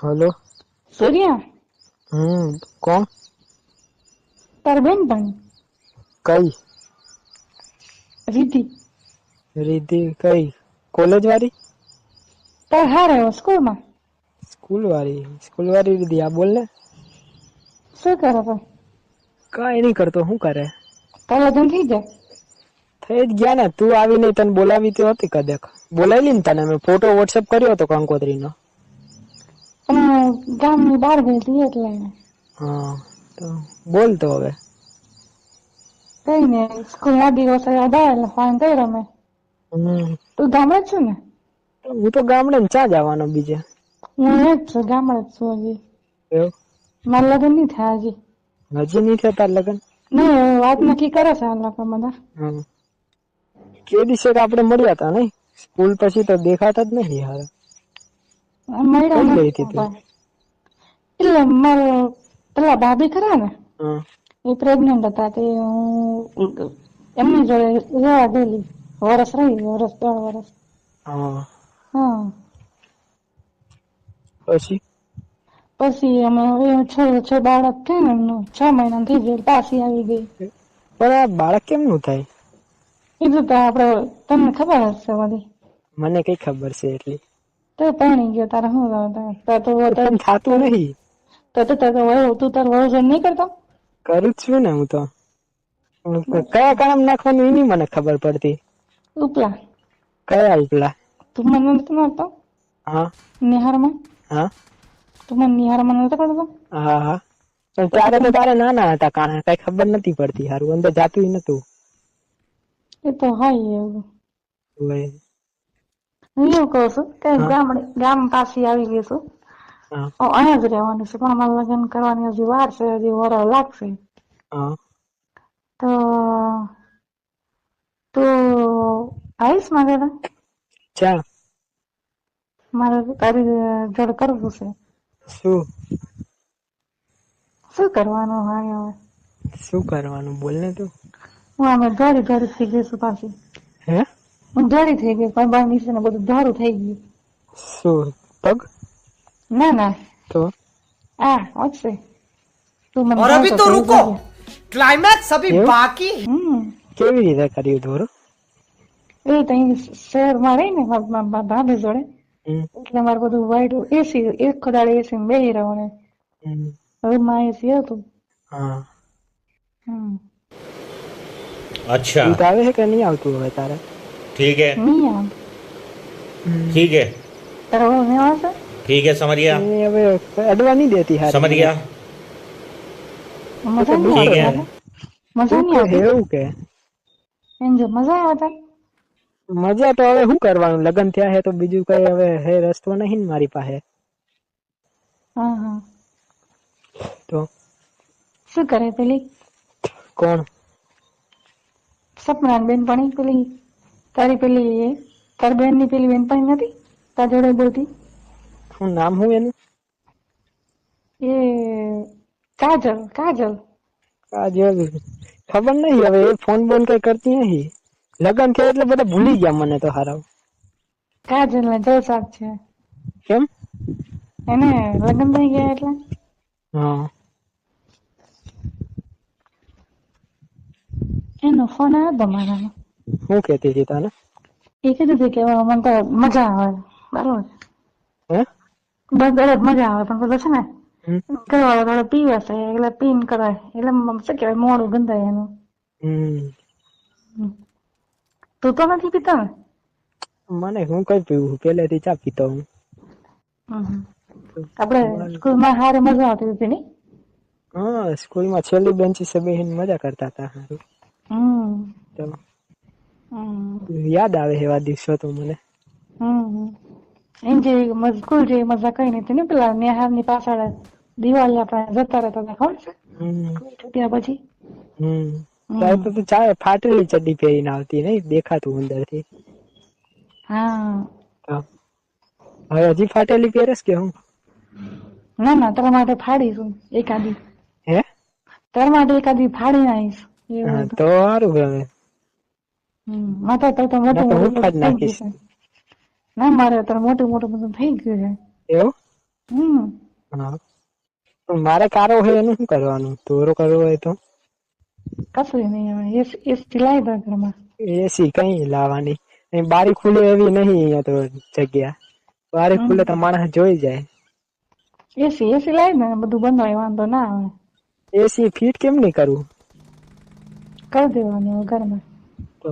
Hello. Surya कौन? तार Ben पण कई? रिद्धि रिद्धि कई? कॉलेज वाली? तार हारे स्कूल में स्कूल वाली रिद्धि आ बोल ने। શું કરે તો કઈ નહીં કરતો, શું કરે? તાર લગ્ન થઈ જાય થઈ જ ગયા ને, તું આવી નહીં, તને બોલાવી તો હતી કદાચ. બોલાવી ને તને મેં ફોટો વોટ્સએપ કર્યો હતો કંકોત્રીનો. પણ ગામની બહાર ગઈ હતી એટલે હા તો બોલ તો હવે. કઈ ને સ્કૂલ ના દિવસો યાદ આવે એટલે ફોન કર્યો મેં. તું ગામડે જ છું ને? હું તો ગામડે ને ચા જવાનો બીજે. હું એ જ છું, ગામડે જ છું હજી. એવું? મારા લગ્ન નહીં થયા હજી. હજી નહીં થયા તાર લગ્ન? નહીં, વાત નક્કી કરે છે આ લોકો બધા. કે દિવસે આપણે મળ્યા હતા નહીં? સ્કૂલ પછી તો દેખાતા જ નહીં યાર. મળ્યા કઈ ગઈ નથી હતી તું? એટલે મારે પેલા ભાભી ખરા ને હા એ પ્રેગ્નન્ટ હતા તે હું એમની જોડે રહેવા ગયેલી. વરસ રહી, વરસ 3 વર્ષ. હા હા પછી અમે છ બાળક થયું ને એમનું 6 મહિના થઈ ગયું પાછી આવી ગઈ. પણ આ બાળક કેમનું થાય? એ તો આપડે તમને ખબર હશે બધી. મને કઈ ખબર છે એટલી. તો પરણી ગયો તારે શું પણ થાતું નહીં. તું તાર વહુ જોડે નહીં કરતો? કરું જ છું ને હું તો. કયા કામ નાખવાનું એની મને ખબર પડતી. ઉપલા કયા ઉપલા? તું મને નથી મારતો? હા નિહારમાં? હા તું મને નિહારમાં નતો કરતો? હા હા પણ ત્યારે તો તારે નાના હતા, કારણ કઈ ખબર નથી પડતી. હારું અંદર જાતું નતું. એ તો હોય એવું. હોય. હું એવું કહું છું કે ગામ પાછી આવી ગઈ છું. અહીંયા જ રહેવાનું છે, પણ અમારે લગ્ન કરવાની હજી વાર છે, હજી વરસ લાગશે. તો તું આવીશ મારે ઘરે? ચા મારે તારી જોડે કરવું છે. શું કરવાનું હોય હવે? શું કરવાનું બોલ ને તું. હું અમે ધોરી થઈ ગઈ છું પાછી. હે? હું ધોરી થઈ ગઈ, પણ બાર નીચે બધું ધોરું થઈ ગયું. શું પગ? ના તો ઓછે તું મને और अभी तो रुको, क्लाइमैक्स अभी बाकी. કેવી રીતે કર્યું ધોરું? એ ત્યાં શહેરમાં રહી ને ભાભી જોડે, એટલે મારે બધું વાઈટ એસી એક ખોદાડે એસી માં બેહી રહ્યો ને હવે માં એસી હતું. अच्छा દૂધ આવે છે કે નહીં આવતું હવે તારે? ठीक है, નહીં આમ ठीक है, તારા વહુ નહીં આવશે? ठीक है, समझ गया, એ હવે અડવા નહીં દેતી. હારી समझ गया, મજા નહીં ठीक है. આવતી? મજા નહીં આવતી? એવું કે એમ જો મજા આવે મજા તો હવે શું કરવાનું, લગ્ન થયા હે તો બીજું કઈ હવે હે રસ્તો નહીં ને મારી પાસે. હા તો શું કરે પેલી કોણ? સપના બેનપણી પેલી તારી પેલી તારી બેન ની પેલી બેનપણી નથી તાર જોડે બોલતી? શું નામ હું એનું? એ કાજલ કાજલ ખબર નહીં હવે. એ ફોન બોન કઈ કરતી નહીં. લગ્ન થયા એટલે બધા ભૂલી ગયા મને તો. હારાવ કાજલ ને જલસાક છે. કેમ? એને લગ્ન થઈ ગયા એટલે એનો ફોન આવ્યો હતો મારા. શું કેતી હતી તને? એ કીધું હતું કે મને તો મજા આવે. બરોબર બસ મજા આવે, પણ પેલો છે ને ઘરવાળો થોડો પીવે છે એટલે પીન કરે એટલે શું કેવાય મોડું ગંધાય એનું. તું તો નથી પીતો ને? મને હું કઈ પીવું, પેલેથી ચા પીતો હું. આપડે સ્કૂલ માં હારે મજા આવતી હતી ને? હા, સ્કૂલ માં છેલ્લી બેન્ચીસે બેહીને મજા કરતા હતા. તો યાદ આવે એવા દિવસો તો મને. એમ જે સ્કૂલ જે મજા કઈ નથી ને. પેલા નેહાર ની પાછળ દિવાળી આપણે જતા રહેતા હતા, ખબર છે? છૂટ્યા પછી ત્યારે તો તું ચાય ફાટેલી ચડ્ડી પહેરીને આવતી નહીં, દેખાતું અંદર થી. હવે હજી ફાટેલી પહેરેસ કે હું? ના તારા માટે ફાડીશું એકાદી. હે? તારા માટે એકાદી ફાડી નાખીશ. તો સારું. હવે માતા તો મોટું હું ફાડી નાખીશ. ના મારે અત્યારે મોટું બધું થઈ ગયું છે. એવું? હા પણ મારે કારો હોય એનું શું કરવાનું? તોરો કરવો હોય તો કશું નહીં હવે એસી લાવી દો ઘરમાં. એસી કઈ લાવવાની? બારી ખુલે એવી નહીં અહીંયા તો જગ્યા. બારી ખુલે તો માણસ જોઈ જાય. એસી લાવી દો ને બધું બંધ હોય વાંધો ના આવે. એસી ફીટ કેમ નહીં કરવું? કરી દેવાનું ઘરમાં. તો